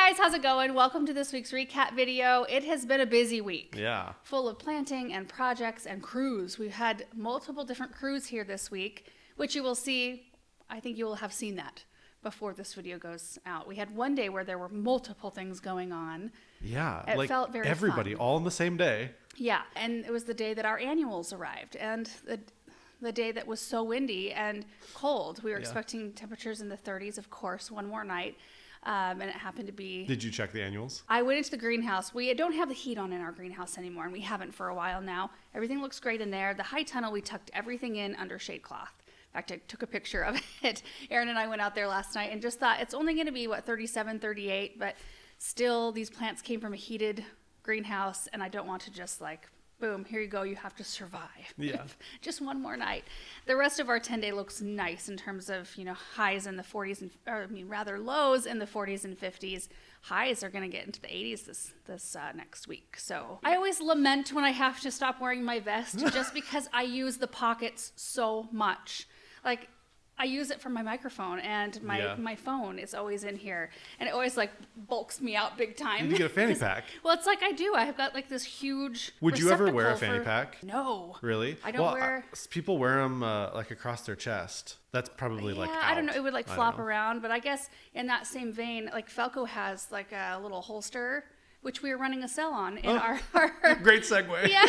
guys, how's it going? Welcome to this week's recap video. It has been a busy week. Yeah. Full of planting and projects and crews. We've had multiple different crews here this week, which you will see. I think you will have seen that before this video goes out. We had one day where there were multiple things going on. Yeah. It felt very everybody fun. all on the same day. Yeah. And it was the day that our annuals arrived. And the day that was so windy and cold. We were expecting temperatures in the 30s, of course, one more night. And it happened to be... Did you check the annuals? I went into the greenhouse. We don't have the heat on in our greenhouse anymore, and we haven't for a while now. Everything looks great in there. The high tunnel, we tucked everything in under shade cloth. In fact, I took a picture of it. Aaron and I went out there last night and just thought it's only going to be, 37, 38, but still these plants came from a heated greenhouse, and I don't want to just boom, here you go, you have to survive. Yeah. Just one more night. The rest of our 10-day looks nice in terms of, highs in the 40s, lows in the 40s and 50s. Highs are going to get into the 80s this next week. So I always lament when I have to stop wearing my vest just because I use the pockets so much. I use it for my microphone, and my phone is always in here, and it always bulks me out big time. Did you get a fanny pack? Well, it's I do. I have got this huge. Would you ever wear a fanny pack? No. Really? I don't wear. People wear them across their chest. That's probably out. I don't know. It would flop around, but I guess in that same vein, Felco has a little holster, which we are running a sale on in our great segue. Yeah,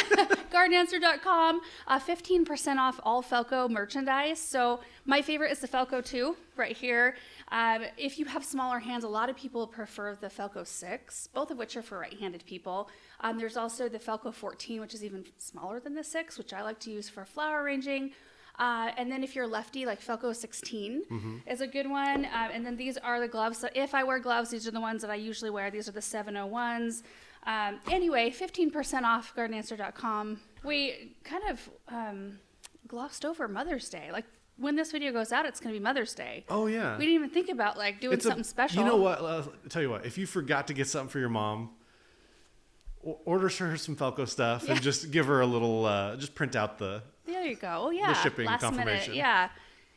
gardenanswer.com, 15% off all Felco merchandise. So my favorite is the Felco 2 right here. If you have smaller hands, a lot of people prefer the Felco 6, both of which are for right-handed people. There's also the Felco 14, which is even smaller than the 6, which I like to use for flower arranging. And then if you're lefty, Felco 16 is a good one. And then these are the gloves. So if I wear gloves, these are the ones that I usually wear. These are the 701s. Anyway, 15% off gardenanswer.com. We kind of glossed over Mother's Day. When this video goes out, it's going to be Mother's Day. Oh, yeah. We didn't even think about doing something special. You know what? I'll tell you what. If you forgot to get something for your mom, order her some Felco stuff and just give her a little, just print out the... There you go. Oh, yeah. The shipping Last confirmation. Minute, yeah.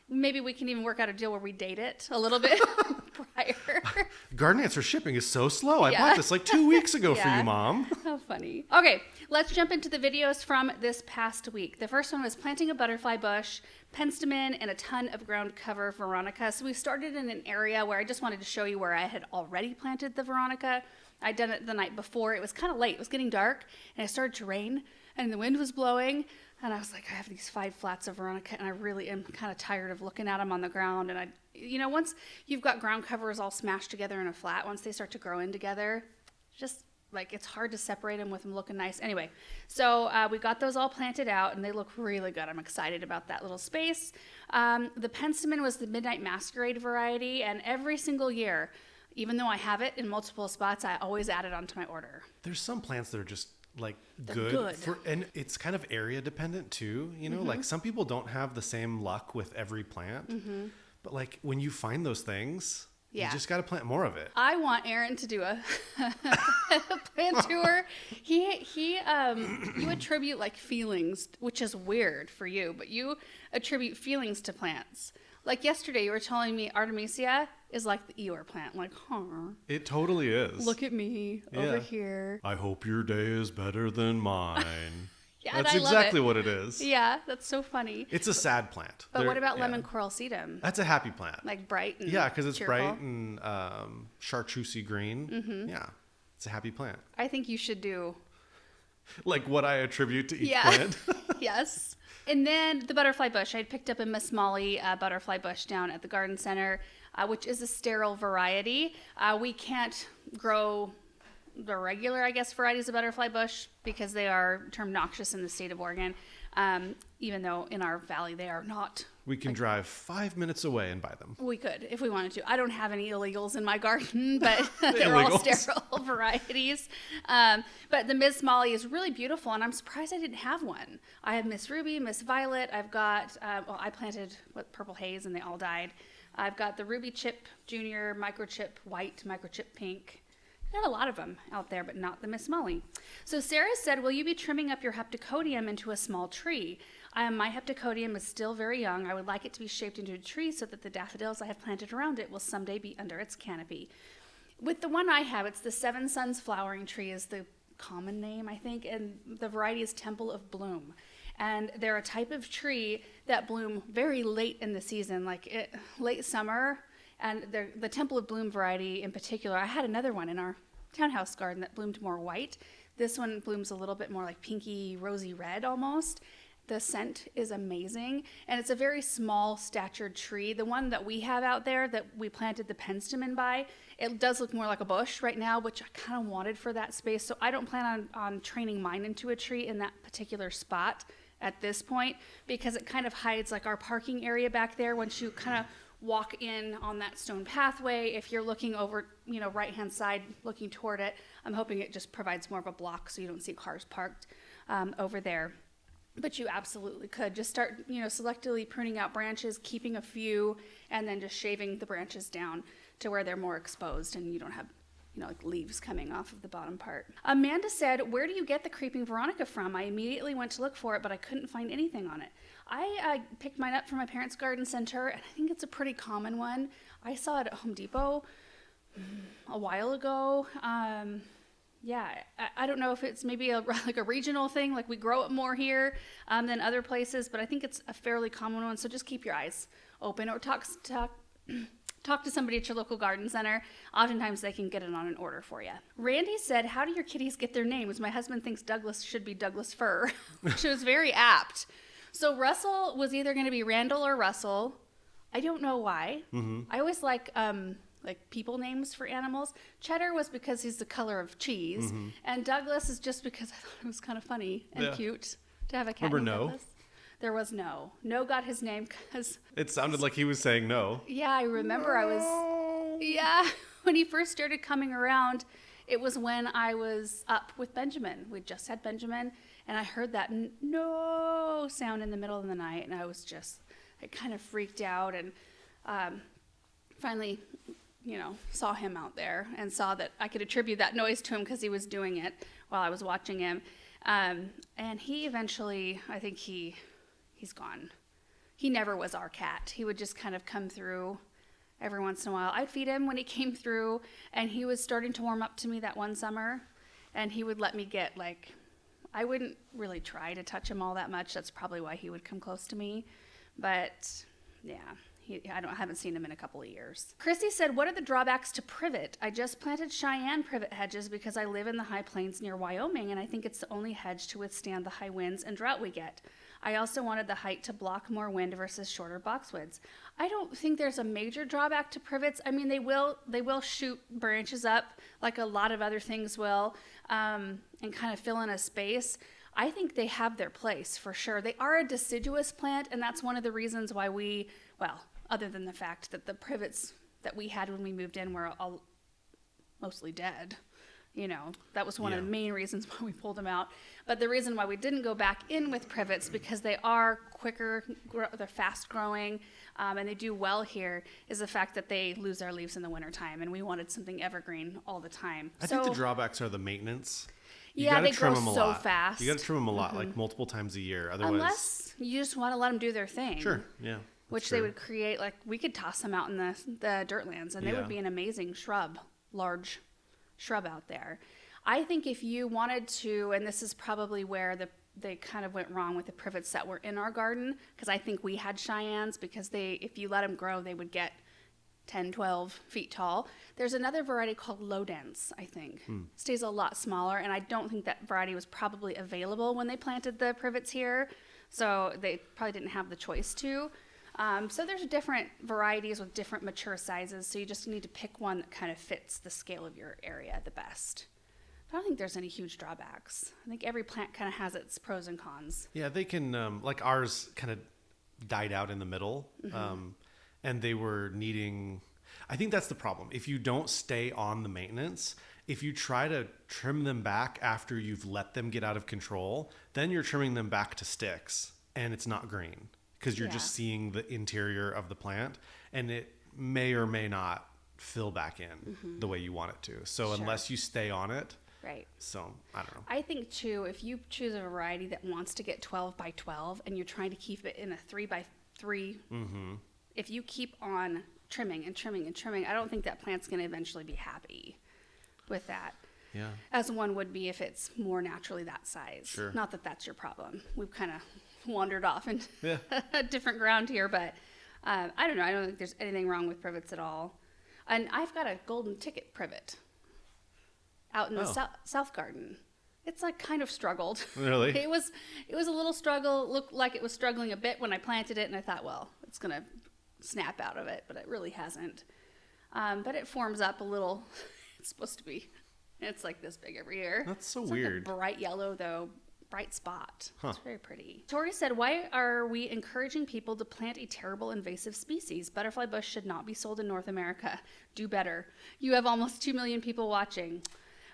Maybe we can even work out a deal where we date it a little bit prior. Garden Answer shipping is so slow. I bought this 2 weeks ago for you, Mom. How funny. Okay, let's jump into the videos from this past week. The first one was planting a butterfly bush, penstemon, and a ton of ground cover Veronica. So we started in an area where I just wanted to show you where I had already planted the Veronica. I'd done it the night before. It was kind of late. It was getting dark, and it started to rain, and the wind was blowing. And I was I have these 5 flats of Veronica, and I really am kind of tired of looking at them on the ground. And once you've got ground covers all smashed together in a flat, once they start to grow in together, just it's hard to separate them with them looking nice. Anyway, so we got those all planted out, and they look really good. I'm excited about that little space. The penstemon was the Midnight Masquerade variety, and every single year, even though I have it in multiple spots, I always add it onto my order. There's some plants that are just good. And it's kind of area dependent too, some people don't have the same luck with every plant, but when you find those things, you just got to plant more of it. I want Aaron to do a plant tour. You attribute feelings, which is weird for you, but you attribute feelings to plants. Yesterday, you were telling me Artemisia is like the Eeyore plant. It totally is. Look at me over here. I hope your day is better than mine. Yeah, that's exactly what it is. Yeah, that's so funny. It's a sad plant. But what about lemon coral sedum? That's a happy plant. Bright and because it's cheerful. bright and chartreusey green. Yeah, it's a happy plant. I think you should do... what I attribute to each plant. Yes. And then the butterfly bush. I had picked up a Miss Molly butterfly bush down at the garden center, which is a sterile variety. We can't grow the regular, varieties of butterfly bush because they are termed noxious in the state of Oregon, even though in our valley they are not. We can drive 5 minutes away and buy them. We could if we wanted to. I don't have any illegals in my garden, but they're all sterile varieties. But the Miss Molly is really beautiful, and I'm surprised I didn't have one. I have Miss Ruby, Miss Violet. I've got, I planted Purple Haze, and they all died. I've got the Ruby Chip Junior, Microchip White, Microchip Pink. Got a lot of them out there, but not the Miss Molly. So Sarah said, will you be trimming up your Heptic Codium into a small tree? My Heptic Codium is still very young. I would like it to be shaped into a tree so that the daffodils I have planted around it will someday be under its canopy. With the one I have, it's the Seven Suns flowering tree is the common name, I think, and the variety is Temple of Bloom. And they're a type of tree that bloom very late in the season, late summer. And the Temple of Bloom variety in particular, I had another one in our townhouse garden that bloomed more white. This one blooms a little bit more like pinky, rosy red almost. The scent is amazing, and it's a very small statured tree. The one that we have out there that we planted the penstemon by, it does look more like a bush right now, which I kind of wanted for that space. So I don't plan on training mine into a tree in that particular spot at this point, because it kind of hides like our parking area back there once you kind of walk in on that stone pathway. If you're looking over, right hand side looking toward it, I'm hoping it just provides more of a block so you don't see cars parked over there. But you absolutely could just start, selectively pruning out branches, keeping a few, and then just shaving the branches down to where they're more exposed and you don't have, like leaves coming off of the bottom part. Amanda said, "Where do you get the creeping Veronica from? I immediately went to look for it, but I couldn't find anything on it." I picked mine up from my parents' garden center, and I think it's a pretty common one. I saw it at Home Depot a while ago. Yeah, I don't know if it's maybe a regional thing, like we grow it more here than other places, but I think it's a fairly common one. So just keep your eyes open, or talk to somebody at your local garden center. Oftentimes they can get it on an order for you. Randy said, "How do your kitties get their names? My husband thinks Douglas should be Douglas Fir," which was very apt. So Russell was either going to be Randall or Russell. I don't know why. Mm-hmm. I always like people names for animals. Cheddar was because he's the color of cheese, mm-hmm. and Douglas is just because I thought it was kind of funny and cute to have a cat named Douglas. There was No. No got his name because... It sounded like he was saying no. Yeah, I remember when he first started coming around, it was when I was up with Benjamin. We just had Benjamin, and I heard that no sound in the middle of the night, and I kind of freaked out, and finally... saw him out there and saw that I could attribute that noise to him because he was doing it while I was watching him. And he eventually, I think he's gone. He never was our cat. He would just kind of come through every once in a while. I'd feed him when he came through, and he was starting to warm up to me that one summer, and he would let me get I wouldn't really try to touch him all that much. That's probably why he would come close to me. But yeah. I haven't seen him in a couple of years. Chrissy said, "What are the drawbacks to privet? I just planted Cheyenne privet hedges because I live in the high plains near Wyoming, and I think it's the only hedge to withstand the high winds and drought we get. I also wanted the height to block more wind versus shorter boxwoods." I don't think there's a major drawback to privets. I mean, they will shoot branches up like a lot of other things will, and kind of fill in a space. I think they have their place for sure. They are a deciduous plant, and that's one of the reasons why other than the fact that the privets that we had when we moved in were all mostly dead. That was one of the main reasons why we pulled them out. But the reason why we didn't go back in with privets, because they are quicker, they're fast growing, and they do well here, is the fact that they lose their leaves in the wintertime, and we wanted something evergreen all the time. I think the drawbacks are the maintenance. They grow so fast. You got to trim them a lot, like multiple times a year. Otherwise, unless you just want to let them do their thing. Sure, yeah. Which they would create, we could toss them out in the dirt lands, and they would be an amazing large shrub out there. I think if you wanted to, and this is probably where they kind of went wrong with the privets that were in our garden, because I think we had Cheyennes, because if you let them grow, they would get 10, 12 feet tall. There's another variety called low dense, I think. Stays a lot smaller, and I don't think that variety was probably available when they planted the privets here, so they probably didn't have the choice to. So there's different varieties with different mature sizes, so you just need to pick one that kind of fits the scale of your area the best. I don't think there's any huge drawbacks. I think every plant kind of has its pros and cons. Yeah, they can, ours kind of died out in the middle, and they were needing, I think that's the problem. If you don't stay on the maintenance, if you try to trim them back after you've let them get out of control, then you're trimming them back to sticks, and it's not green. Because you're just seeing the interior of the plant, and it may or may not fill back in the way you want it to. So unless you stay on it. Right. So I don't know. I think too, if you choose a variety that wants to get 12 by 12 and you're trying to keep it in a 3 by 3, if you keep on trimming and trimming and trimming. I don't think that plant's going to eventually be happy with that. Yeah. As one would be if it's more naturally that size. Sure. Not that that's your problem. We've kind of wandered off into Yeah. different ground here, but I don't know. I don't think there's anything wrong with privets at all. And I've got a golden ticket privet out in the south garden. It's like kind of struggled. Really? It was a little struggle. Looked like it was struggling a bit when I planted it, and I thought, well, it's gonna snap out of it, but it really hasn't. But it forms up a little. It's supposed to be. It's like this big every year. That's so it's weird. Like a bright yellow though, bright spot. Huh. It's very pretty. Tori said, "Why are we encouraging people to plant a terrible invasive species? Butterfly bush should not be sold in North America. Do better. You have almost 2 million people watching."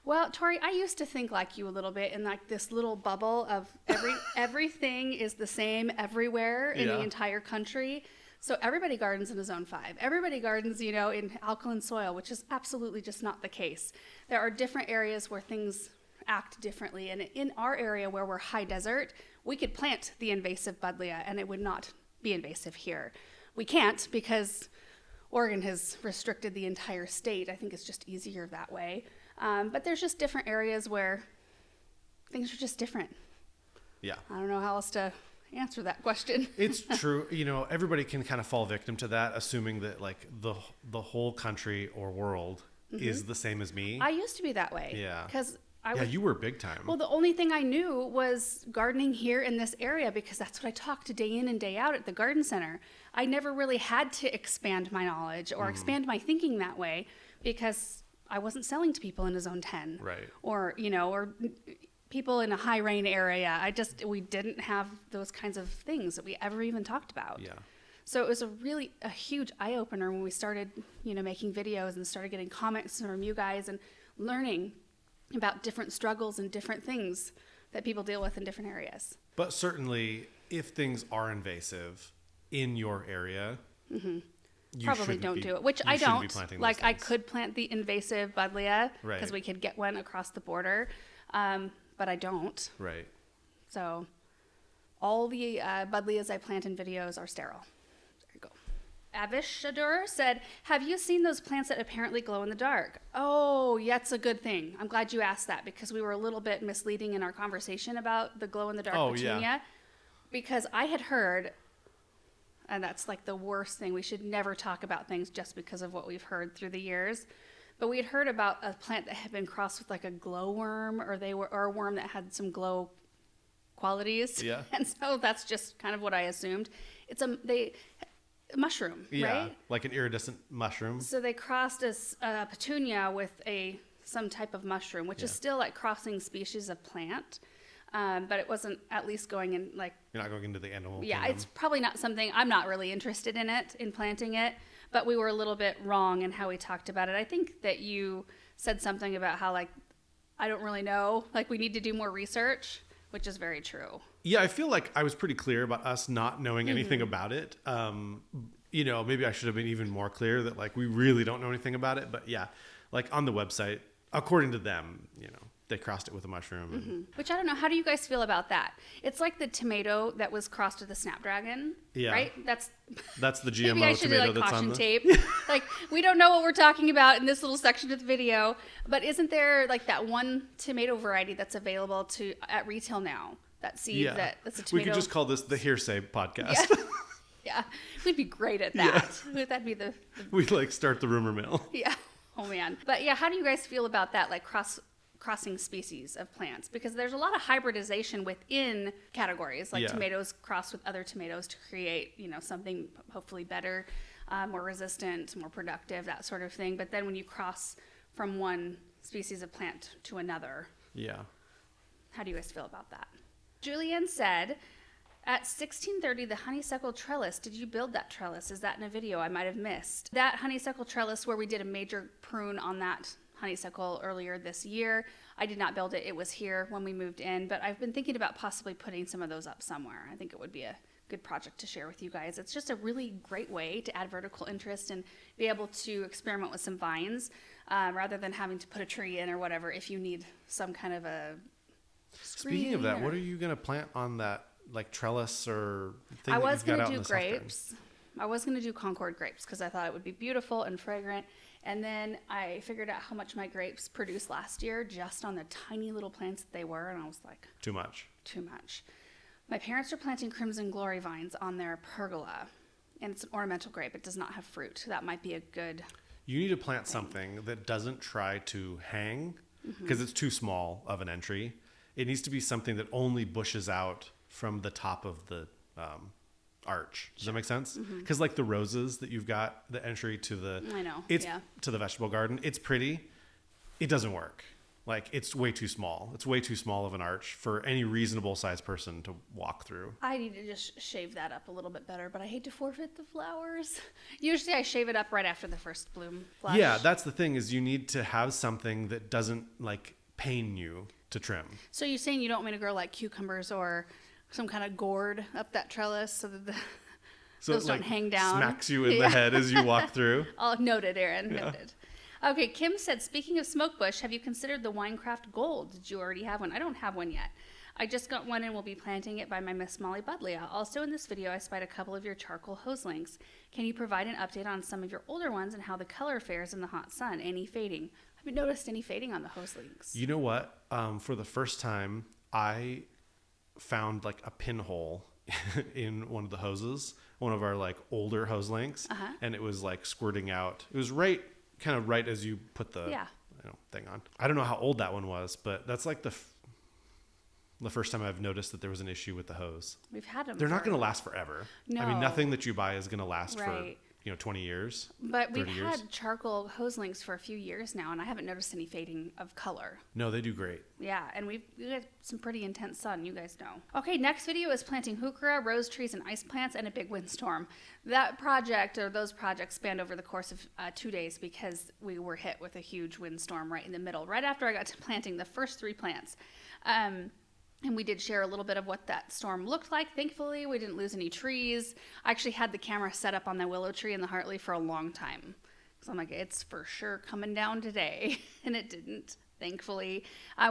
Well, Tori, I used to think like you a little bit in like this little bubble of everything is the same everywhere in the entire country. So everybody gardens in a zone 5. Everybody gardens, in alkaline soil, which is absolutely just not the case. There are different areas where things act differently. And in our area where we're high desert, we could plant the invasive buddleia and it would not be invasive here. We can't because Oregon has restricted the entire state. I think it's just easier that way. But there's just different areas where things are just different. Yeah. I don't know how else to answer that question. It's true. Everybody can kind of fall victim to that, assuming that like the whole country or world is the same as me. I used to be that way. Yeah. Because you were big time. Well, the only thing I knew was gardening here in this area because that's what I talked to day in and day out at the garden center. I never really had to expand my knowledge or expand my thinking that way because I wasn't selling to people in a zone 10. Right. Or people in a high rain area. We didn't have those kinds of things that we ever even talked about. Yeah. So it was a huge eye opener when we started, making videos and started getting comments from you guys and learning about different struggles and different things that people deal with in different areas. But certainly if things are invasive in your area, you probably don't do it, which I don't. Like I things. could plant the invasive buddleia because Right. we could get one across the border, but I don't. Right. So all the buddleias I plant in videos are sterile. There you go. Avishador said, "Have you seen those plants that apparently glow in the dark?" Oh, yeah, that's a good thing. I'm glad you asked that because we were a little bit misleading in our conversation about the glow in the dark petunia. Yeah. Because I had heard, and that's like the worst thing, we should never talk about things just because of what we've heard through the years. But we had heard about a plant that had been crossed with like a glowworm or a worm that had some glow qualities. Yeah. And so that's just kind of what I assumed. It's a mushroom, Yeah. right? Like an iridescent mushroom. So they crossed a petunia with some type of mushroom, which is still like crossing species of plant. But it wasn't at least going in like... You're not going into the animal Yeah, kingdom. it's probably not something... I'm not really interested in planting it. But we were a little bit wrong in how we talked about it. I think that you said something about how like, I don't really know. Like we need to do more research, which is very true. Yeah, I feel like I was pretty clear about us not knowing anything about it. Maybe I should have been even more clear that like we really don't know anything about it. But yeah, like on the website, according to them, they crossed it with a mushroom. And, Which I don't know. How do you guys feel about that? It's like the tomato that was crossed with the snapdragon. Yeah. Right? That's the GMO maybe I should do tomato like that's caution on the... tape. Like we don't know what we're talking about in this little section of the video. But isn't there like that one tomato variety that's available at retail now? That seed that's a tomato. We could just call this the hearsay podcast. Yeah. Yeah, we'd be great at that. Yeah. That'd be the We'd like start the rumor mill. Yeah. Oh man. But yeah, how do you guys feel about that? Like crossing species of plants, because there's a lot of hybridization within categories, like tomatoes crossed with other tomatoes to create, something hopefully better, more resistant, more productive, that sort of thing. But then when you cross from one species of plant to another, how do you guys feel about that? Julian said, at 1630, the honeysuckle trellis, did you build that trellis? Is that in a video I might have missed? That honeysuckle trellis where we did a major prune on that honeysuckle earlier this year. I did not build it. It was here when we moved in, but I've been thinking about possibly putting some of those up somewhere. I think it would be a good project to share with you guys. It's just a really great way to add vertical interest and be able to experiment with some vines rather than having to put a tree in or whatever if you need some kind of a Speaking of that, what are you going to plant on that like trellis or thing I that was you've got going out to in do the South Garden? grapes. I was going to do Concord grapes because I thought it would be beautiful and fragrant. And then I figured out how much my grapes produced last year just on the tiny little plants that they were. And I was like, Too much. My parents are planting Crimson Glory vines on their pergola. And it's an ornamental grape. It does not have fruit. That might be a good You need to plant something that doesn't try to hang because it's too small of an entry. It needs to be something that only bushes out from the top of the arch. Does that make sense? Because like the roses that you've got, the entry to the to the vegetable garden, it's pretty. It doesn't work. Like it's way too small. It's way too small of an arch for any reasonable sized person to walk through. I need to just shave that up a little bit better, but I hate to forfeit the flowers. Usually I shave it up right after the first bloom flush. Yeah, that's the thing is you need to have something that doesn't like pain you to trim. So you're saying you don't want me to grow like cucumbers or some kind of gourd up that trellis so that those don't hang down? Smacks you in the head as you walk through. Noted, Aaron. Yeah. Noted. Okay, Kim said, speaking of smoke bush, have you considered the Winecraft Gold? Did you already have one? I don't have one yet. I just got one and will be planting it by my Miss Molly Budlia. Also in this video, I spied a couple of your charcoal hose links. Can you provide an update on some of your older ones and how the color fares in the hot sun? Any fading? Have you noticed any fading on the hose links? You know what? For the first time, I found like a pinhole in one of the hoses, one of our like older hose links, and it was like squirting out. It was right as you put the thing on. I don't know how old that one was, but that's like the first time I've noticed that there was an issue with the hose. We've had them. They're not going to last forever. No. I mean, nothing that you buy is going to last for 20 years. But we've had charcoal hose links for a few years now, and I haven't noticed any fading of color. No, they do great. Yeah, and we got some pretty intense sun, you guys know. Okay, next video is planting heuchera, rose trees, and ice plants, and a big windstorm. That project, or those projects, spanned over the course of 2 days because we were hit with a huge windstorm right in the middle, right after I got to planting the first 3 plants. And we did share a little bit of what that storm looked like. Thankfully, we didn't lose any trees. I actually had the camera set up on the willow tree and the heartleaf for a long time. So I'm like, it's for sure coming down today. And it didn't, thankfully.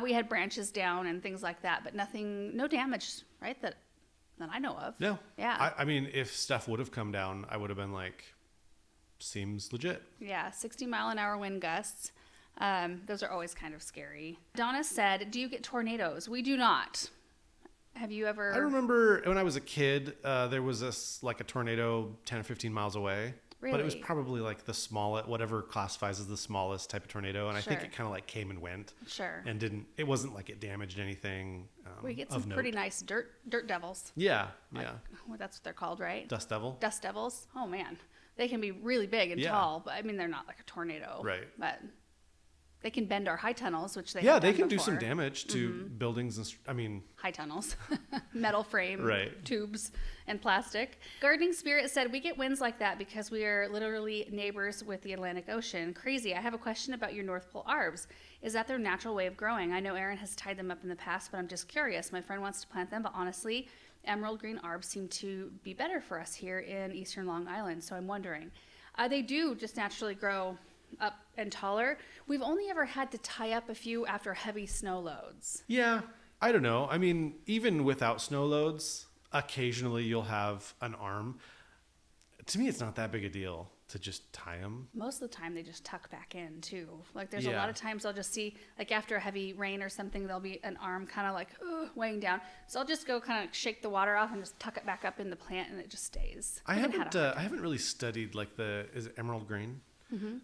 We had branches down and things like that, but no damage, right, that I know of. No. Yeah. I mean, if stuff would have come down, I would have been like, seems legit. Yeah, 60-mile-an-hour wind gusts. Those are always kind of scary. Donna said, do you get tornadoes? We do not. Have you ever? I remember when I was a kid, there was a tornado 10 or 15 miles away. Really? But it was probably like the smallest, whatever classifies as the smallest type of tornado. And I think it kind of like came and went. Sure. And it wasn't like it damaged anything. We get some pretty nice dirt devils. Yeah. Well, that's what they're called, right? Dust devils. Oh man. They can be really big and tall, but I mean, they're not like a tornado. Right. But they can bend our high tunnels, which they they can do some damage to buildings and high tunnels, metal frame, tubes, and plastic. Gardening Spirit said, we get winds like that because we are literally neighbors with the Atlantic Ocean. Crazy. I have a question about your North Pole arbs. Is that their natural way of growing? I know Aaron has tied them up in the past, but I'm just curious. My friend wants to plant them, but honestly, emerald green arbs seem to be better for us here in Eastern Long Island. So I'm wondering. They do just naturally grow up and taller. We've only ever had to tie up a few after heavy snow loads. Yeah, I don't know. I mean, even without snow loads, occasionally you'll have an arm. To me, it's not that big a deal to just tie them. Most of the time they just tuck back in too. Like there's a lot of times I'll just see like after a heavy rain or something, there'll be an arm kind of like weighing down. So I'll just go kind of shake the water off and just tuck it back up in the plant and it just stays. I haven't really studied like is it emerald green?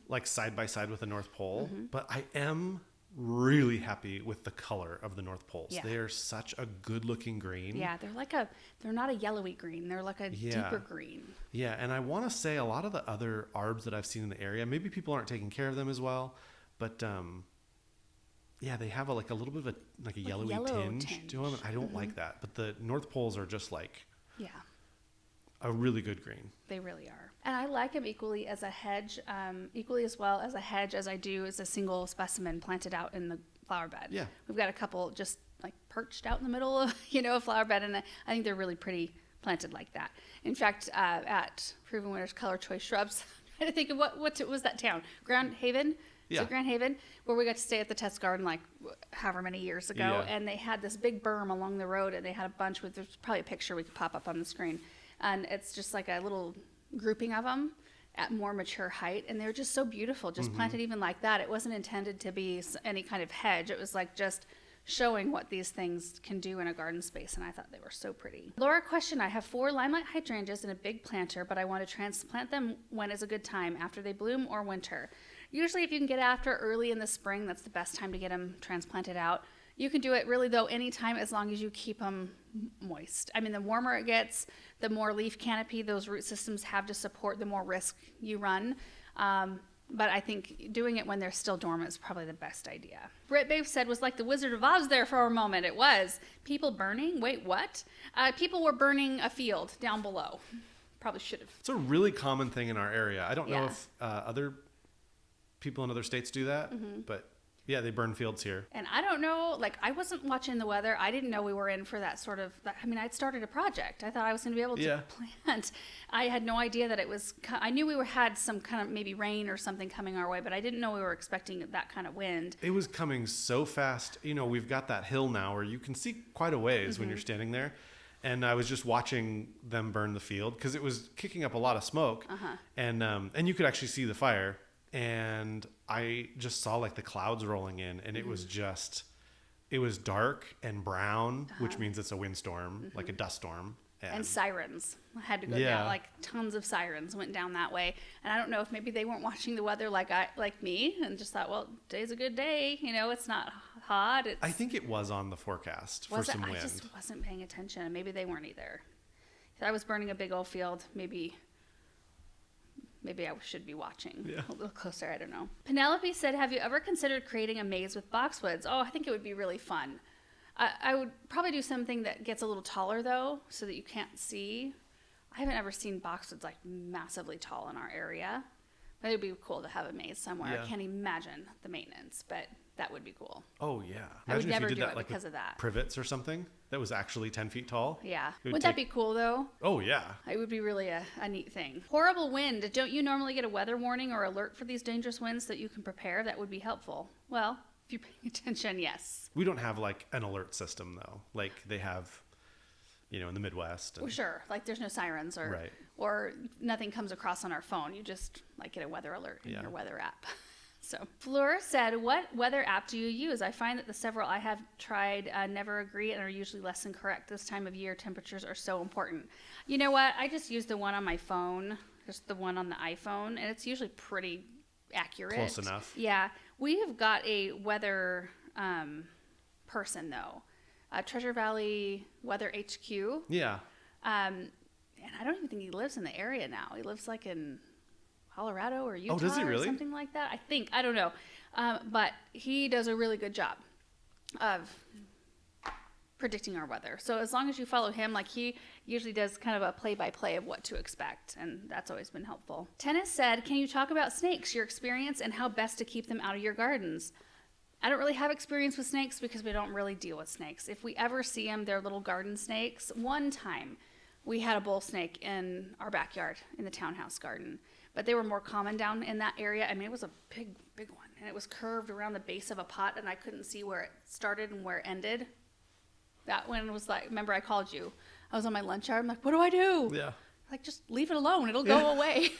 Like side by side with the North Pole, but I am really happy with the color of the North Poles. They are such a good looking green. Yeah, they're not a yellowy green. They're like a deeper green. Yeah, and I want to say a lot of the other arbs that I've seen in the area, maybe people aren't taking care of them as well, but they have a little bit of a yellowy tinge to them. I don't like that, but the North Poles are just like a really good green. They really are. And I like them equally as a hedge, equally as well as a hedge as I do as a single specimen planted out in the flower bed. Yeah. We've got a couple just like perched out in the middle of, a flower bed. And I think they're really pretty planted like that. In fact, at Proven Winners Color Choice Shrubs, I had to think of what was that town? Grand Haven? Yeah. So Grand Haven, where we got to stay at the Test Garden like however many years ago. Yeah. And they had this big berm along the road and they had a bunch there's probably a picture we could pop up on the screen. And it's just like a little grouping of them at more mature height, and they're just so beautiful, just planted even like that. It wasn't intended to be any kind of hedge. It was like just showing what these things can do in a garden space, and I thought they were so pretty. Laura questioned, I have 4 limelight hydrangeas in a big planter, but I want to transplant them. When is a good time, after they bloom or winter? Usually if you can get after early in the spring, that's the best time to get them transplanted out. You can do it really though anytime, as long as you keep them moist. I mean, the warmer it gets, the more leaf canopy those root systems have to support, the more risk you run. But I think doing it when they're still dormant is probably the best idea. Britt Babe said, was like the Wizard of Oz there for a moment. It was. People burning? Wait, what? People were burning a field down below. Probably should have. It's a really common thing in our area. I don't know if other people in other states do that, but yeah, they burn fields here. And I don't know, like, I wasn't watching the weather. I didn't know we were in for that sort of, I mean, I'd started a project. I thought I was going to be able to plant. I had no idea that it was, I knew we had some kind of maybe rain or something coming our way, but I didn't know we were expecting that kind of wind. It was coming so fast. You know, we've got that hill now where you can see quite a ways when you're standing there. And I was just watching them burn the field because it was kicking up a lot of smoke. And you could actually see the fire. And I just saw like the clouds rolling in, and it was dark and brown, which means it's a windstorm, like a dust storm. And sirens. I had to go down, like tons of sirens went down that way. And I don't know if maybe they weren't watching the weather like me, and just thought, well, today's a good day. You know, it's not hot. I think it was on the forecast for some wind. I just wasn't paying attention, and maybe they weren't either. If I was burning a big old field, maybe I should be watching a little closer. I don't know. Penelope said, have you ever considered creating a maze with boxwoods? Oh, I think it would be really fun. I would probably do something that gets a little taller, though, so that you can't see. I haven't ever seen boxwoods like massively tall in our area. But it would be cool to have a maze somewhere. I can't imagine the maintenance, but that would be cool. Oh, yeah. I would never do it because of that. Privets or something that was actually 10 feet tall. Yeah. Wouldn't that be cool, though? Oh, yeah. It would be really a neat thing. Horrible wind. Don't you normally get a weather warning or alert for these dangerous winds that you can prepare? That would be helpful. Well, if you're paying attention, yes. We don't have like an alert system, though. Like they have, you know, in the Midwest. Well, sure. Like there's no sirens or nothing comes across on our phone. You just like get a weather alert in your weather app. So Fleur said, what weather app do you use? I find that the several I have tried never agree and are usually less than correct. This time of year, temperatures are so important. You know what? I just use the one on my phone, just the one on the iPhone, and it's usually pretty accurate. Close enough. Yeah. We have got a weather person, though. Treasure Valley Weather HQ. Yeah. And I don't even think he lives in the area now. He lives like in Colorado or Utah does he really? Or something like that. I think. I don't know. But he does a really good job of predicting our weather. So as long as you follow him, like he usually does kind of a play-by-play of what to expect, and that's always been helpful. Tennis said, can you talk about snakes, your experience, and how best to keep them out of your gardens? I don't really have experience with snakes because we don't really deal with snakes. If we ever see them, they're little garden snakes. One time we had a bull snake in our backyard in the townhouse garden, but they were more common down in that area. I mean, it was a big one, and it was curved around the base of a pot, and I couldn't see where it started and where it ended. That one was like, remember I called you. I was on my lunch hour. I'm like, what do I do? Yeah. Like, just leave it alone. It'll go away.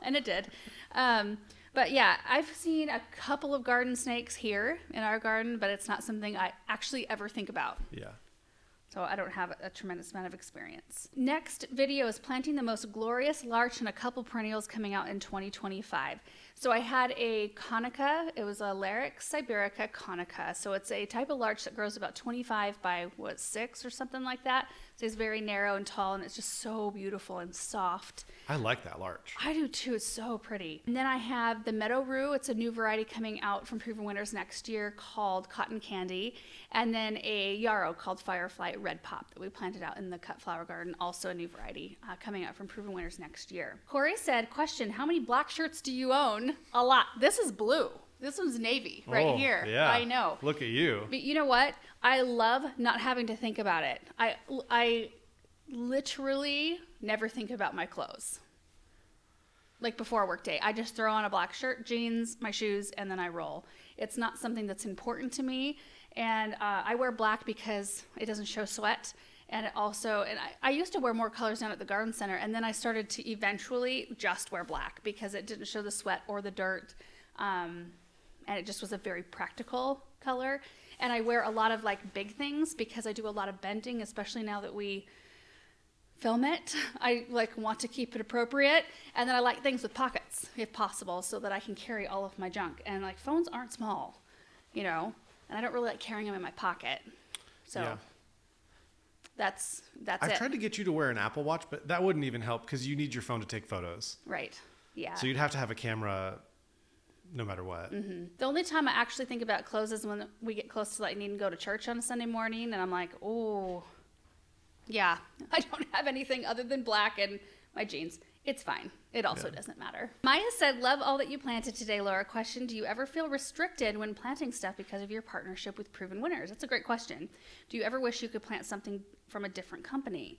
And it did. But yeah, I've seen a couple of garden snakes here in our garden, but it's not something I actually ever think about. Yeah. So I don't have a tremendous amount of experience. Next video is planting the most glorious larch and a couple perennials coming out in 2025. So I had a conica. It was a Larch siberica conica. So it's a type of larch that grows about 25 by 6 or something like that. So it's very narrow and tall, and it's just so beautiful and soft. I like that larch. I do too. It's so pretty. And then I have the meadow rue. It's a new variety coming out from Proven Winners next year called Cotton Candy. And then a yarrow called Firefly Red Pop that we planted out in the cut flower garden. Also a new variety coming out from Proven Winners next year. Corey said, question, how many black shirts do you own? A lot. This is blue. This one's navy right here. Yeah. I know. Look at you. But you know what? I love not having to think about it. I literally never think about my clothes. Like before a work day, I just throw on a black shirt, jeans, my shoes, and then I roll. It's not something that's important to me. And I wear black because it doesn't show sweat. And I used to wear more colors down at the garden center, and then I started to eventually just wear black because it didn't show the sweat or the dirt. And it just was a very practical color. And I wear a lot of like big things because I do a lot of bending, especially now that we film it. I like want to keep it appropriate. And then I like things with pockets if possible so that I can carry all of my junk. And like phones aren't small, you know, and I don't really like carrying them in my pocket. So yeah. that's I've tried to get you to wear an Apple Watch, but that wouldn't even help because you need your phone to take photos. Right. Yeah. So you'd have to have a camera no matter what. Mm-hmm. The only time I actually think about clothes is when we get close to like needing to go to church on a Sunday morning, and I'm like, oh, yeah, I don't have anything other than black and my jeans. It's fine. It also doesn't matter. Maya said, love all that you planted today, Laura. Question, do you ever feel restricted when planting stuff because of your partnership with Proven Winners? That's a great question. Do you ever wish you could plant something from a different company?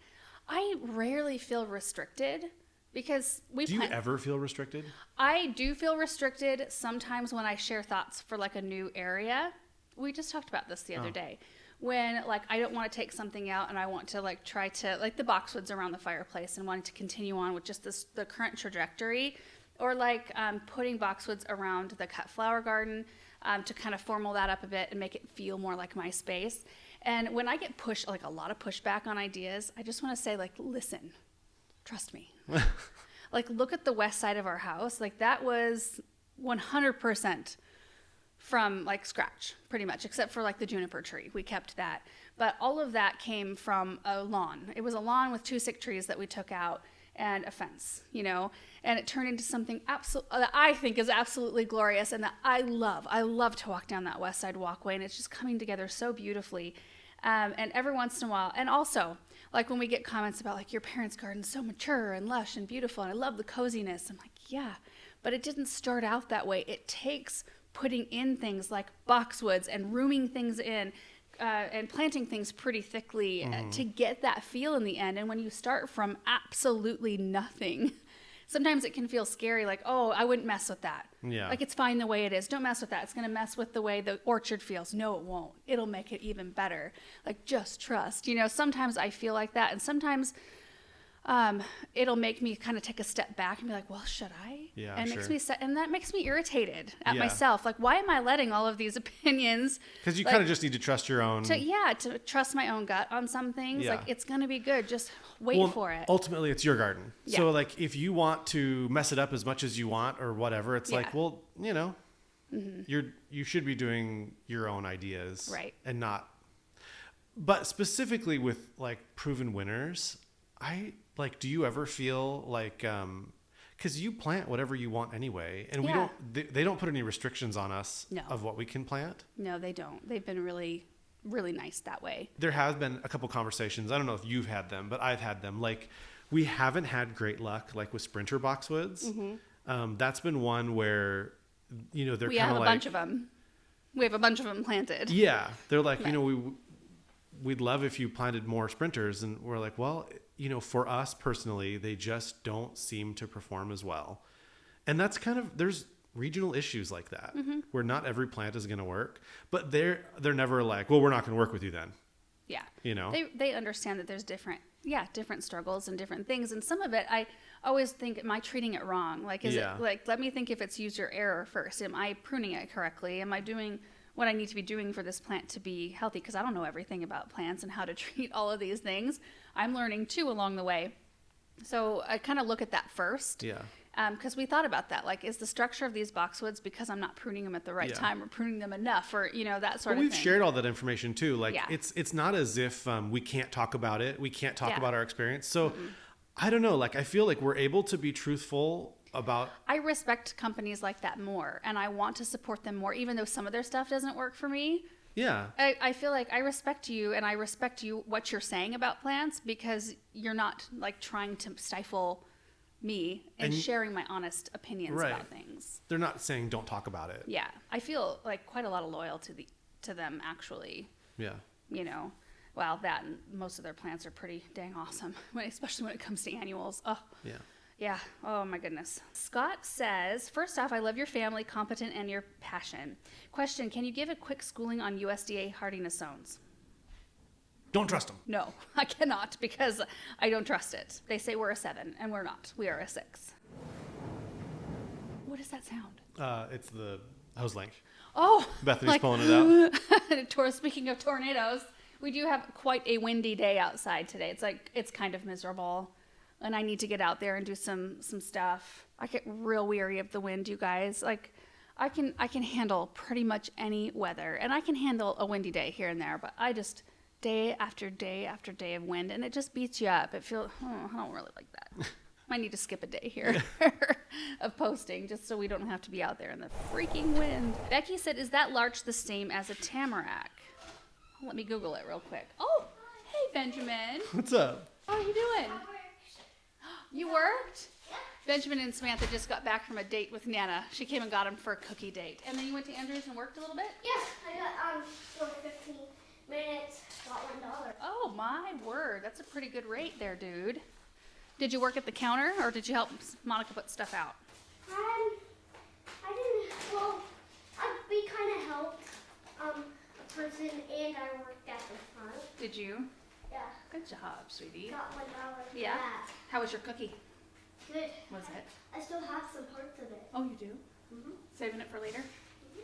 I rarely feel restricted because Do you ever feel restricted? I do feel restricted sometimes when I share thoughts for like a new area. We just talked about this the other day. When like I don't want to take something out and I want to like try to like the boxwoods around the fireplace and wanting to continue on with just the current trajectory, or like putting boxwoods around the cut flower garden to kind of formal that up a bit and make it feel more like my space. And when I get like a lot of pushback on ideas, I just want to say like, listen, trust me. Like look at the west side of our house. Like that was 100% from like scratch pretty much, except for like the juniper tree. We kept that. But all of that came from a lawn. It was a lawn with 2 sick trees that we took out and a fence, you know, and it turned into something that I think is absolutely glorious and that I love. I love to walk down that west side walkway, and it's just coming together so beautifully. And every once in a while, and also like when we get comments about like your parents' garden's so mature and lush and beautiful and I love the coziness, I'm like, yeah, but it didn't start out that way. It takes putting in things like boxwoods and rooming things in and planting things pretty thickly to get that feel in the end. And when you start from absolutely nothing, sometimes it can feel scary, like, oh, I wouldn't mess with that. Yeah. Like, it's fine the way it is. Don't mess with that. It's going to mess with the way the orchard feels. No, it won't. It'll make it even better. Like, just trust. You know, sometimes I feel like that. And sometimes it'll make me kind of take a step back and be like, well, should I? Yeah, and sure. and that makes me irritated at myself. Like, why am I letting all of these opinions? Because you kind of just need to trust your own. To trust my own gut on some things. Yeah. Like, it's going to be good. Just wait for it. Ultimately, it's your garden. Yeah. So, like, if you want to mess it up as much as you want or whatever, it's like, well, you know, you should be doing your own ideas. Right. And not. But specifically with, like, Proven Winners, do you ever feel like, because you plant whatever you want anyway, and they don't put any restrictions on us of what we can plant. No, they don't. They've been really, really nice that way. There have been a couple conversations. I don't know if you've had them, but I've had them. Like, we haven't had great luck, like with sprinter boxwoods. That's been one where, you know, they're kind of like. We have a bunch of them. We have a bunch of them planted. Yeah. They're like, you know, we'd love if you planted more sprinters. And we're like, well, you know, for us personally, they just don't seem to perform as well. And that's kind of, there's regional issues like that where not every plant is going to work, but they're never like, well, we're not going to work with you then. Yeah. You know, they understand that there's different struggles and different things. And some of it, I always think, am I treating it wrong? Like, is it like, let me think if it's user error first. Am I pruning it correctly? Am I doing what I need to be doing for this plant to be healthy? Because I don't know everything about plants and how to treat all of these things. I'm learning too along the way. So I kind of look at that first. Yeah. Because we thought about that. Like, is the structure of these boxwoods because I'm not pruning them at the right time or pruning them enough, or, you know, that sort of thing. We've shared all that information too. Like, it's not as if we can't talk about it. We can't talk about our experience. So I don't know. Like, I feel like we're able to be truthful about. I respect companies like that more, and I want to support them more, even though some of their stuff doesn't work for me. Yeah. I feel like I respect you, and I respect what you're saying about plants, because you're not like trying to stifle me and sharing my honest opinions about things. They're not saying don't talk about it. Yeah. I feel like quite a lot of loyalty to them, actually. Yeah. You know, well, that and most of their plants are pretty dang awesome, especially when it comes to annuals. Oh. Yeah. Yeah. Oh, my goodness. Scott says, first off, I love your family, competent, and your passion. Question, can you give a quick schooling on USDA hardiness zones? Don't trust them. No, I cannot because I don't trust it. They say we're a 7 and we're not. We are a 6. What is that sound? It's the hose link. Oh, Bethany's pulling it out. Speaking of tornadoes, we do have quite a windy day outside today. It's kind of miserable, and I need to get out there and do some stuff. I get real weary of the wind, you guys. Like, I can handle pretty much any weather, and I can handle a windy day here and there, but I just day after day after day of wind, and it just beats you up. It feels, I don't really like that. Might need to skip a day here of posting just so we don't have to be out there in the freaking wind. Becky said, is that larch the same as a tamarack? Let me Google it real quick. Oh, hey, Benjamin. What's up? How are you doing? You worked? Yeah. Benjamin and Samantha just got back from a date with Nana. She came and got him for a cookie date. And then you went to Andrews and worked a little bit? Yeah, I got for 15 minutes, got $1. Oh, my word. That's a pretty good rate there, dude. Did you work at the counter, or did you help Monica put stuff out? I didn't, well, we kind of helped a person, and I worked at the front. Did you? Yeah. Good job, sweetie. Got $1 for Yeah? that. How was your cookie? Good. Was it? I still have some parts of it. Oh, you do? Mm-hmm. Saving it for later? Mm-hmm.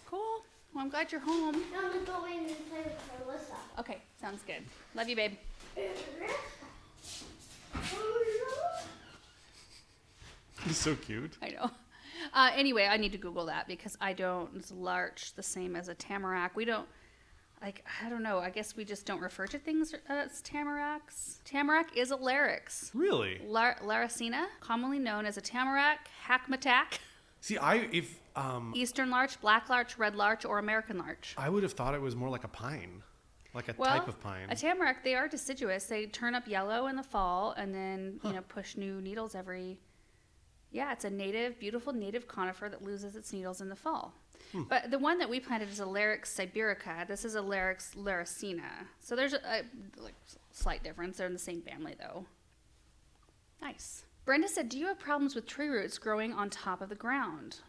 Cool. Well, I'm glad you're home. Now I'm going to go in and play with Melissa. Okay, sounds good. Love you, babe. He's so cute. I know. Anyway, I need to Google that because I don't, is larch the same as a tamarack? We don't, like, I don't know. I guess we just don't refer to things as tamaracks. Tamarack is a larix. Really? Laricina, commonly known as a tamarack, hackmatack, See, eastern larch, black larch, red larch, or American larch. I would have thought it was more like a pine, like a Well, type of pine. a tamarack, they are deciduous. They turn up yellow in the fall and then, push new needles Yeah, it's a native, beautiful native conifer that loses its needles in the fall. But the one that we planted is a Larix siberica. This is a Larix laricina. So there's a slight difference. They're in the same family, though. Nice. Brenda said, do you have problems with tree roots growing on top of the ground?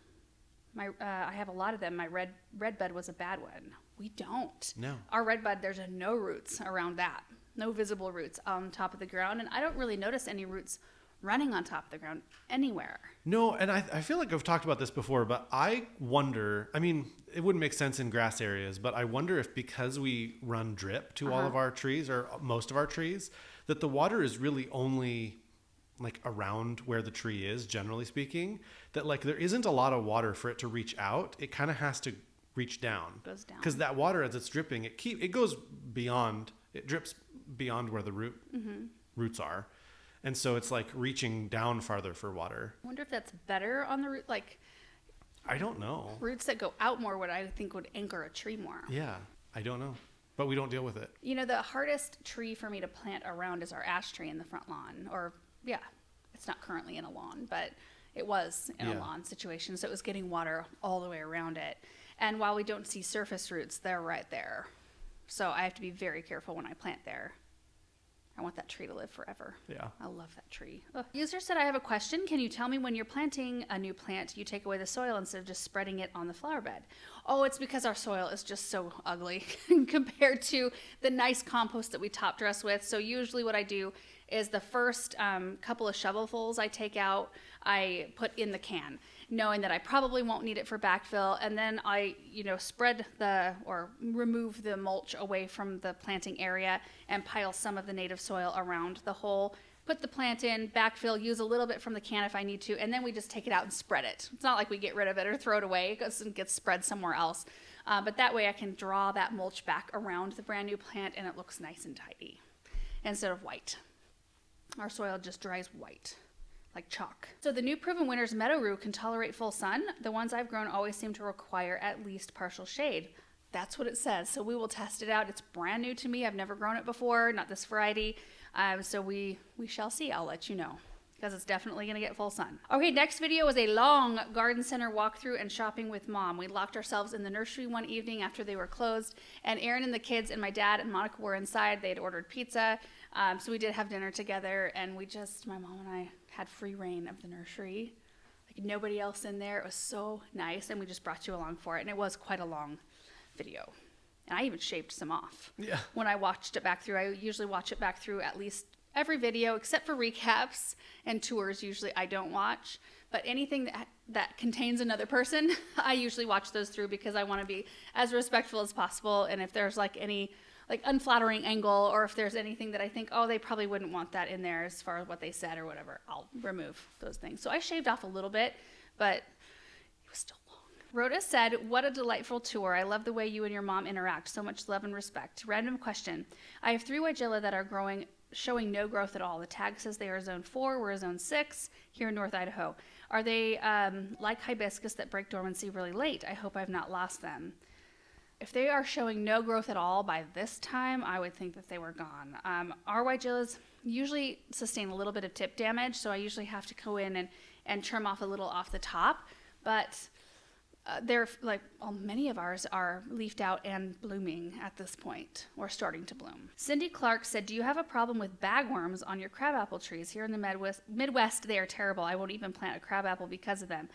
I have a lot of them. My red bud was a bad one. We don't. No. Our red bud, there's no roots around that. No visible roots on top of the ground. And I don't really notice any roots running on top of the ground anywhere. No, and I feel like I've talked about this before, but I wonder, I mean, it wouldn't make sense in grass areas, but I wonder if because we run drip to all of our trees, or most of our trees, that the water is really only like around where the tree is, generally speaking, that like there isn't a lot of water for it to reach out. It kind of has to reach down. It goes down. Because that water, as it's dripping, it goes beyond, it drips beyond where the roots are. And so it's like reaching down farther for water. I wonder if that's better on the root, like I don't know. roots that go out more, what I think would anchor a tree more. Yeah, I don't know. But we don't deal with it. You know, the hardest tree for me to plant around is our ash tree in the front lawn. Or, yeah, it's not currently in a lawn, but it was in a lawn situation. So it was getting water all the way around it. And while we don't see surface roots, they're right there. So I have to be very careful when I plant there. I want that tree to live forever. Yeah. I love that tree. Ugh. User said, I have a question. Can you tell me when you're planting a new plant, you take away the soil instead of just spreading it on the flower bed? Oh, it's because our soil is just so ugly compared to the nice compost that we top dress with. So usually what I do is the first couple of shovelfuls I take out, I put in the can, knowing that I probably won't need it for backfill. And then I, spread or remove the mulch away from the planting area and pile some of the native soil around the hole. Put the plant in, backfill, use a little bit from the can if I need to, and then we just take it out and spread it. It's not like we get rid of it or throw it away. It goes and gets spread somewhere else. But that way I can draw that mulch back around the brand new plant and it looks nice and tidy instead of white. Our soil just dries white, like chalk. So the new proven winner's meadow rue can tolerate full sun. The ones I've grown always seem to require at least partial shade. That's what it says. So we will test it out. It's brand new to me. I've never grown it before, not this variety. So we shall see. I'll let you know because it's definitely going to get full sun. Okay, next video was a long garden center walkthrough and shopping with Mom. We locked ourselves in the nursery one evening after they were closed, and Aaron and the kids and my dad and Monica were inside. They had ordered pizza. So we did have dinner together, and my mom and I had free reign of the nursery. Like nobody else in there. It was so nice, and we just brought you along for it, and it was quite a long video. And I even shaved some off. Yeah. When I watched it back through, I usually watch it back through at least every video, except for recaps and tours. Usually I don't watch, but anything that contains another person, I usually watch those through because I want to be as respectful as possible. And if there's like any like unflattering angle, or if there's anything that I think, oh, they probably wouldn't want that in there as far as what they said or whatever, I'll remove those things. So I shaved off a little bit, but it was still long. Rhoda said, what a delightful tour. I love the way you and your mom interact. So much love and respect. Random question. I have 3 weigela that are showing no growth at all. The tag says they are zone 4, we're zone 6 here in North Idaho. Are they like hibiscus that break dormancy really late? I hope I've not lost them. If they are showing no growth at all by this time, I would think that they were gone. Our weigela's usually sustain a little bit of tip damage, so I usually have to go in and trim off a little off the top. But they're like, well, many of ours are leafed out and blooming at this point, or starting to bloom. Cindy Clark said, do you have a problem with bagworms on your crabapple trees? Here in the Midwest, they are terrible. I won't even plant a crabapple because of them.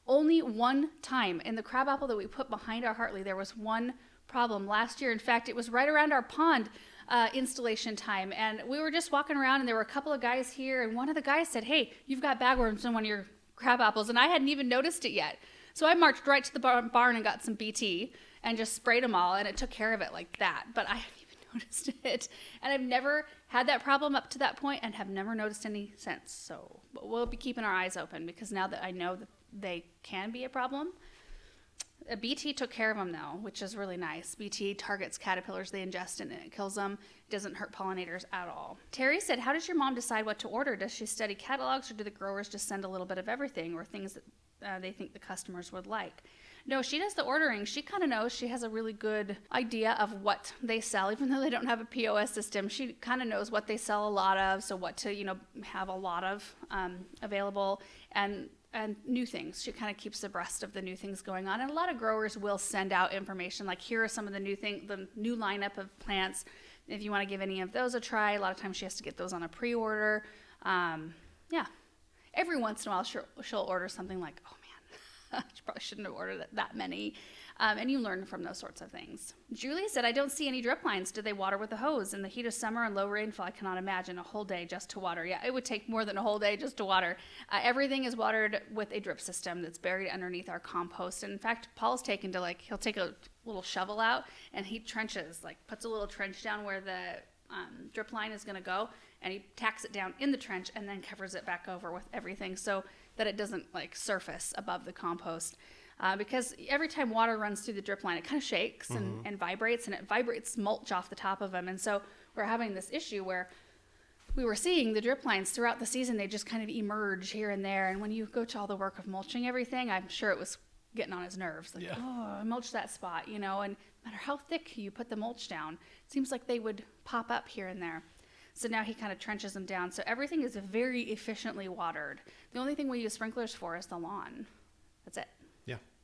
Only one time in the crabapple that we put behind our Hartley, there was one problem last year. In fact, it was right around our pond installation time. And we were just walking around and there were a couple of guys here. And one of the guys said, hey, you've got bagworms in one of your crabapples. And I hadn't even noticed it yet. So I marched right to the barn and got some BT and just sprayed them all. And it took care of it like that. But I hadn't even noticed it. And I've never had that problem up to that point and have never noticed any since. So we'll be keeping our eyes open because now that I know that they can be a problem. BT took care of them though, which is really nice. BT targets caterpillars they ingest and it kills them. It doesn't hurt pollinators at all. Terry said, how does your mom decide what to order? Does she study catalogs or do the growers just send a little bit of everything or things that they think the customers would like? No, she does the ordering. She kind of knows. She has a really good idea of what they sell, even though they don't have a POS system. She kind of knows what they sell a lot of, so what to, have a lot of available and new things. She kind of keeps abreast of the new things going on. And a lot of growers will send out information like, here are some of the new lineup of plants. If you want to give any of those a try, a lot of times she has to get those on a pre-order. Yeah. Every once in a while she'll order something like, oh man, she probably shouldn't have ordered that many. And you learn from those sorts of things. Julie said, I don't see any drip lines. Do they water with a hose? In the heat of summer and low rainfall, I cannot imagine a whole day just to water. Yeah, it would take more than a whole day just to water. Everything is watered with a drip system that's buried underneath our compost. And in fact, Paul's taken to he'll take a little shovel out and he trenches, puts a little trench down where the drip line is going to go. And he tacks it down in the trench and then covers it back over with everything so that it doesn't surface above the compost. Because every time water runs through the drip line, it kind of shakes and vibrates, and it vibrates mulch off the top of them. And so we're having this issue where we were seeing the drip lines throughout the season. They just kind of emerge here and there. And when you go to all the work of mulching everything, I'm sure it was getting on his nerves. Oh, I mulched that spot, and no matter how thick you put the mulch down, it seems like they would pop up here and there. So now he kind of trenches them down. So everything is very efficiently watered. The only thing we use sprinklers for is the lawn. That's it.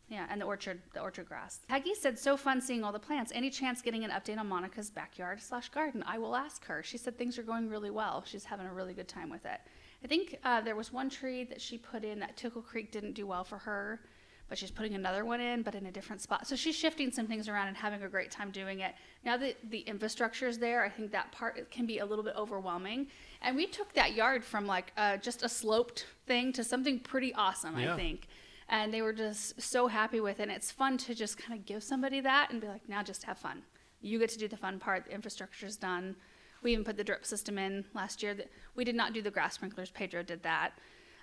Yeah, and the orchard grass. Peggy said, so fun seeing all the plants. Any chance getting an update on Monica's backyard/garden? I will ask her. She said things are going really well. She's having a really good time with it. I think there was one tree that she put in that Tickle Creek didn't do well for her, but she's putting another one in, but in a different spot. So she's shifting some things around and having a great time doing it. Now that the infrastructure is there, I think that part can be a little bit overwhelming. And we took that yard from just a sloped thing to something pretty awesome, I think. And they were just so happy with it. And it's fun to just kind of give somebody that and be like, now just have fun. You get to do the fun part. The infrastructure's done. We even put the drip system in last year. We did not do the grass sprinklers. Pedro did that.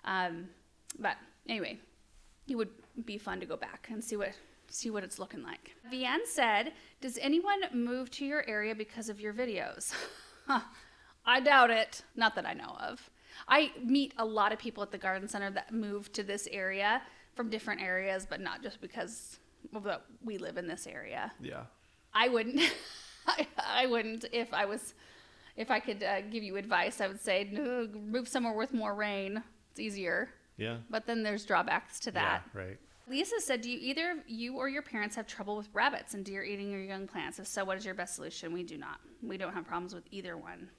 But anyway, it would be fun to go back and see what it's looking like. Vianne said, does anyone move to your area because of your videos? I doubt it. Not that I know of. I meet a lot of people at the garden center that move to this area from different areas, but not just because we live in this area. Yeah. I wouldn't. I wouldn't if I could give you advice. I would say no, move somewhere with more rain. It's easier. Yeah. But then there's drawbacks to that. Yeah, right. Lisa said, do either of you or your parents have trouble with rabbits and deer eating your young plants? If so, what is your best solution? We do not. We don't have problems with either one.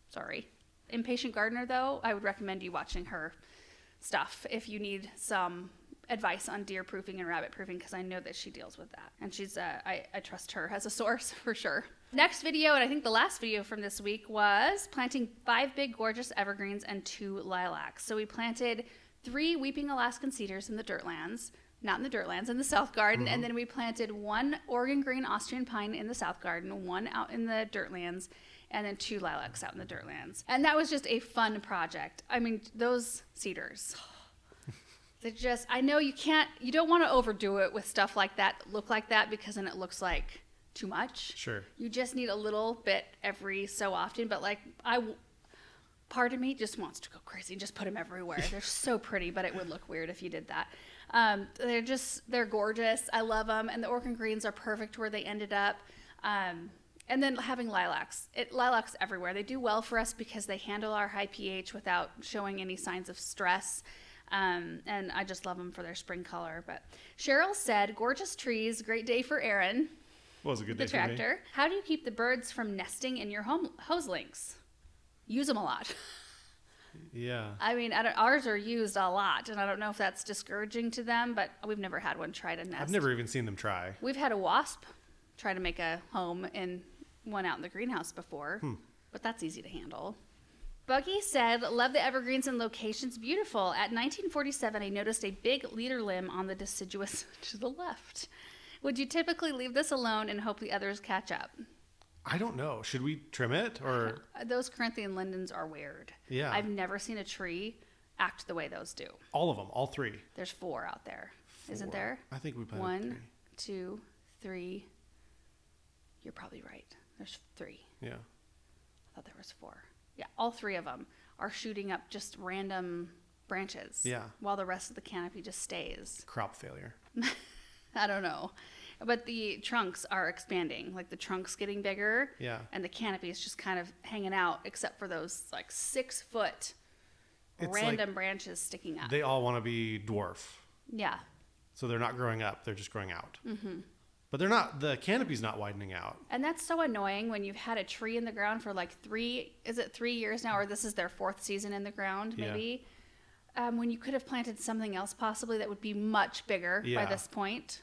Sorry. Impatient Gardener, though, I would recommend you watching her stuff if you need some advice on deer proofing and rabbit proofing because I know that she deals with that. And she's, I trust her as a source for sure. Next video, and I think the last video from this week, was planting 5 big gorgeous evergreens and 2 lilacs. So we planted 3 weeping Alaskan cedars in the dirtlands, not in the dirtlands, in the south garden. And then we planted 1 Oregon green Austrian pine in the south garden, 1 out in the dirtlands, and then 2 lilacs out in the dirtlands. And that was just a fun project. I mean, those cedars, they just, I know you don't want to overdo it with stuff like that, look like that, because then it looks like too much. Sure. You just need a little bit every so often, but like part of me just wants to go crazy and just put them everywhere. They're so pretty, but it would look weird if you did that. They're gorgeous. I love them. And the Oregon greens are perfect where they ended up. And then having lilacs. Lilacs everywhere. They do well for us because they handle our high pH without showing any signs of stress. And I just love them for their spring color. But Cheryl said, gorgeous trees, great day for Aaron. Was a good day the tractor. for me. How do you keep the birds from nesting in your hose links? Use them a lot. Yeah. I mean, ours are used a lot, and I don't know if that's discouraging to them, but we've never had one try to nest. I've never even seen them try. We've had a wasp try to make a home in one out in the greenhouse before, but that's easy to handle. Buggy said, love the evergreens and locations. Beautiful. At 1947, I noticed a big leader limb on the deciduous to the left. Would you typically leave this alone and hope the others catch up? I don't know. Should we trim it or? Those Corinthian lindens are weird. Yeah. I've never seen a tree act the way those do. All of them, all 3. There's 4 out there, 4. isn't there? I think we planted 1, 3. 2, 3. You're probably right. There's 3. Yeah. I thought there was 4. Yeah, all 3 of them are shooting up just random branches. Yeah. While the rest of the canopy just stays. Crop failure. I don't know. But the trunks are expanding. Like the trunk's getting bigger. Yeah. And the canopy is just kind of hanging out, except for those like 6-foot random branches sticking up. They all want to be dwarf. Yeah. So they're not growing up. They're just growing out. Mm-hmm. But they're not, the canopy's not widening out. And that's so annoying when you've had a tree in the ground for like 3 years now, or this is their 4th season in the ground, maybe. Yeah. When you could have planted something else possibly that would be much bigger by this point.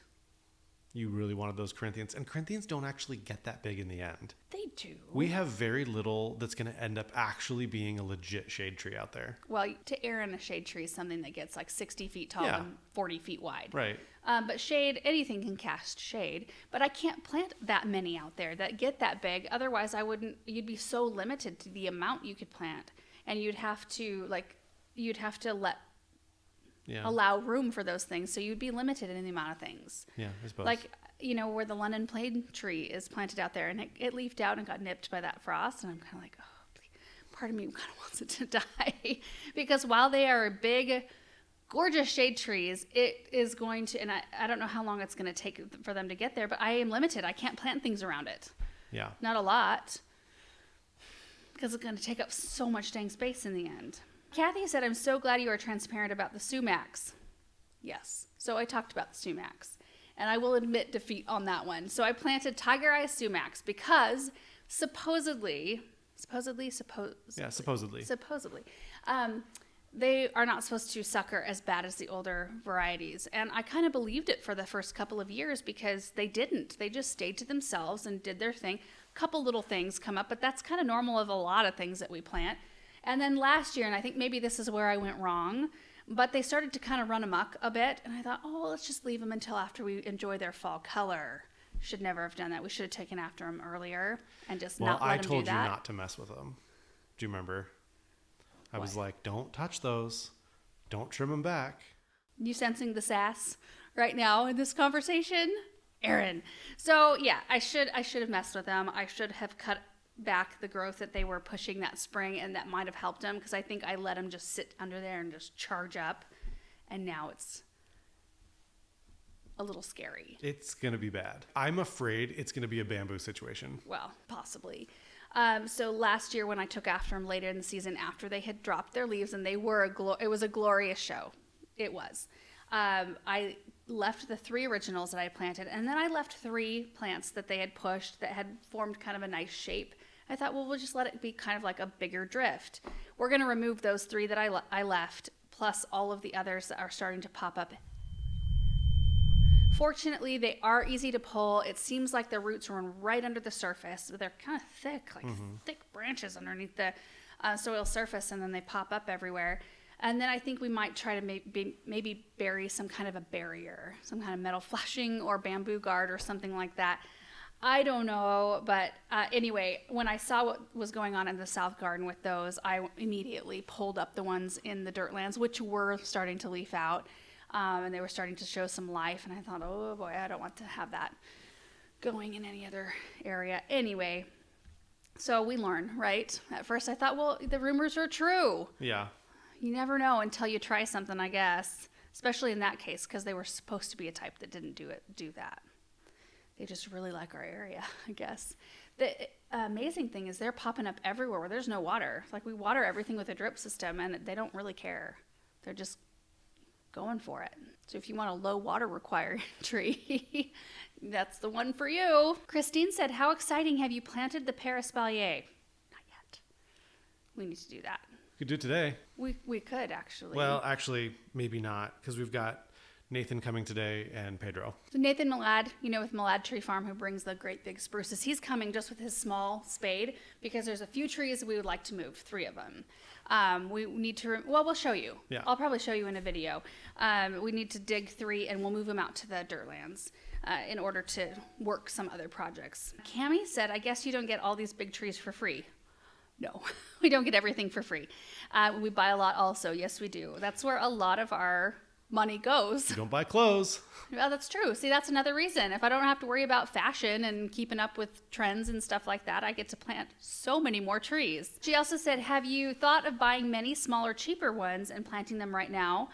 You really wanted those Corinthians. And Corinthians don't actually get that big in the end. They do. We have very little that's going to end up actually being a legit shade tree out there. Well, to Aaron, a shade tree is something that gets like 60 feet tall and 40 feet wide. Right. But shade, anything can cast shade. But I can't plant that many out there that get that big. Otherwise, you'd be so limited to the amount you could plant. And you'd have to allow room for those things. So you'd be limited in the amount of things. Yeah, I suppose. Like, where the London plane tree is planted out there, and it leafed out and got nipped by that frost. And I'm kind of like, oh, part of me kind of wants it to die. Because while they are big, gorgeous shade trees, it is going to, and I don't know how long it's going to take for them to get there, but I am limited. I can't plant things around it. Yeah. Not a lot. Because it's going to take up so much dang space in the end. Kathy said, I'm so glad you are transparent about the Sumax. Yes. So I talked about the Sumax. And I will admit defeat on that one. So I planted Tiger Eye Sumax because supposedly, they are not supposed to sucker as bad as the older varieties. And I kind of believed it for the first couple of years because they didn't. They just stayed to themselves and did their thing. A couple little things come up, but that's kind of normal of a lot of things that we plant. And then last year, and I think maybe this is where I went wrong, but they started to kind of run amok a bit. And I thought, let's just leave them until after we enjoy their fall color. Should never have done that. We should have taken after them earlier and just not let them do that. Well, I told you not to mess with them. Do you remember? I was like, don't touch those. Don't trim them back. You sensing the sass right now in this conversation? Aaron. So yeah, I should have messed with them. I should have cut back the growth that they were pushing that spring, and that might have helped them because I think I let them just sit under there and just charge up, and now it's a little scary. It's going to be bad. I'm afraid it's going to be a bamboo situation. Well, possibly. So last year when I took after them later in the season after they had dropped their leaves, and they were it was a glorious show. It was. I left the 3 originals that I planted, and then I left 3 plants that they had pushed that had formed kind of a nice shape. I thought, well, we'll just let it be kind of like a bigger drift. We're going to remove those 3 that I left, plus all of the others that are starting to pop up Fortunately, they are easy to pull. It seems like the roots run right under the surface, but they're kind of thick, like thick branches underneath the soil surface, and then they pop up everywhere. And then I think we might try to maybe bury some kind of a barrier, some kind of metal flashing or bamboo guard or something like that. I don't know, but anyway, when I saw what was going on in the south garden with those, I immediately pulled up the ones in the dirtlands, which were starting to leaf out, and they were starting to show some life, and I thought, oh boy, I don't want to have that going in any other area. Anyway, so we learn, right? At first I thought, well, the rumors are true. Yeah. You never know until you try something, I guess, especially in that case, because they were supposed to be a type that didn't do that. They just really like our area, I guess. The amazing thing is they're popping up everywhere where there's no water. Like, we water everything with a drip system, and they don't really care. They're just going for it. So if you want a low water required tree, that's the one for you. Christine said, how exciting, have you planted the Paraspalier? Not yet. We need to do that. We could do it today. We could, actually. Well, actually, maybe not, because we've got Nathan coming today and Pedro. So Nathan Millad, with Millad Tree Farm, who brings the great big spruces, he's coming just with his small spade because there's a few trees we would like to move, 3 of them. We need to, we'll show you. Yeah. I'll probably show you in a video. We need to dig 3 and we'll move them out to the dirtlands in order to work some other projects. Cammie said, I guess you don't get all these big trees for free. No, we don't get everything for free. We buy a lot also. Yes, we do. That's where a lot of our money goes. You don't buy clothes. Well, that's true. See, that's another reason. If I don't have to worry about fashion and keeping up with trends and stuff like that, I get to plant so many more trees. She also said, have you thought of buying many smaller, cheaper ones and planting them right now,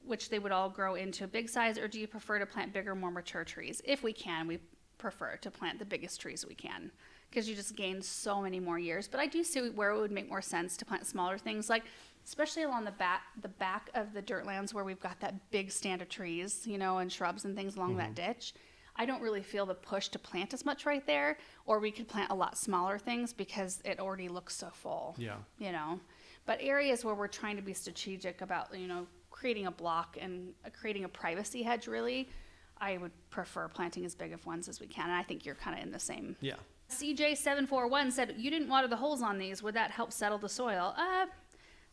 which they would all grow into a big size, or do you prefer to plant bigger, more mature trees? If we can, we prefer to plant the biggest trees we can, because you just gain so many more years. But I do see where it would make more sense to plant smaller things, like especially along the back of the dirtlands where we've got that big stand of trees, and shrubs and things along that ditch. I don't really feel the push to plant as much right there, or we could plant a lot smaller things because it already looks so full. Yeah. But areas where we're trying to be strategic about, creating a block and creating a privacy hedge, really, I would prefer planting as big of ones as we can. And I think you're kind of in the same. Yeah. CJ741 said, you didn't water the holes on these. Would that help settle the soil?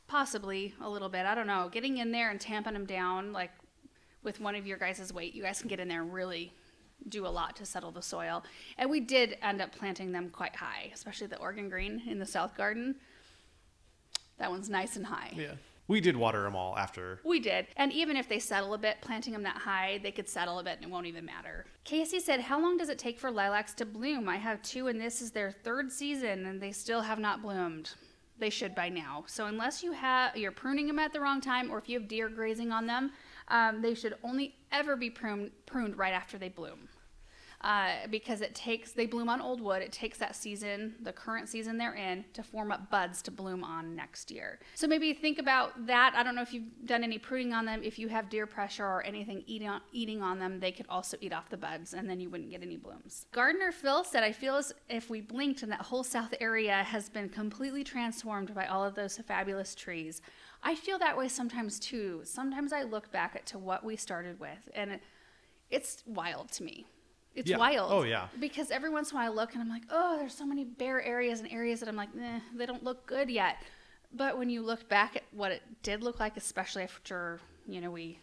Possibly a little bit. I don't know. Getting in there and tamping them down, like with one of your guys' weight, you guys can get in there and really do a lot to settle the soil. And we did end up planting them quite high, especially the Oregon green in the south garden. That one's nice and high. Yeah. We did water them all after. We did. And even if they settle a bit, planting them that high, they could settle a bit and it won't even matter. Casey said, how long does it take for lilacs to bloom? I have 2 and this is their 3rd season and they still have not bloomed. They should by now. So unless you're pruning them at the wrong time, or if you have deer grazing on them, they should only ever be pruned right after they bloom. Because they bloom on old wood. It takes that season, the current season they're in, to form up buds to bloom on next year. So maybe think about that. I don't know if you've done any pruning on them. If you have deer pressure or anything eating on them, they could also eat off the buds and then you wouldn't get any blooms. Gardener Phil said, I feel as if we blinked and that whole south area has been completely transformed by all of those fabulous trees. I feel that way sometimes too. Sometimes I look back to what we started with and it's wild to me. It's wild. Oh, yeah. Because every once in a while I look and I'm like, oh, there's so many bare areas and areas that I'm like, they don't look good yet. But when you look back at what it did look like, especially after, we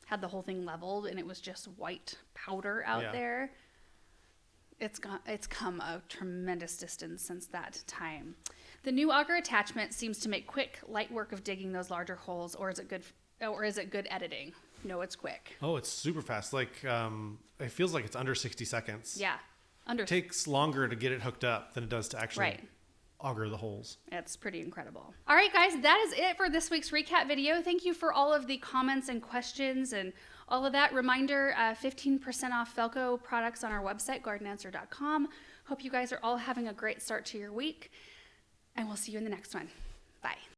had the whole thing leveled and it was just white powder out there, it's come a tremendous distance since that time. The new auger attachment seems to make quick, light work of digging those larger holes, or is it good editing? No, it's quick. Oh, it's super fast. Like, it feels like it's under 60 seconds. Yeah. It takes longer to get it hooked up than it does to actually auger the holes. It's pretty incredible. All right, guys, that is it for this week's recap video. Thank you for all of the comments and questions and all of that. Reminder, 15% off Felco products on our website, gardenanswer.com. Hope you guys are all having a great start to your week, and we'll see you in the next one. Bye.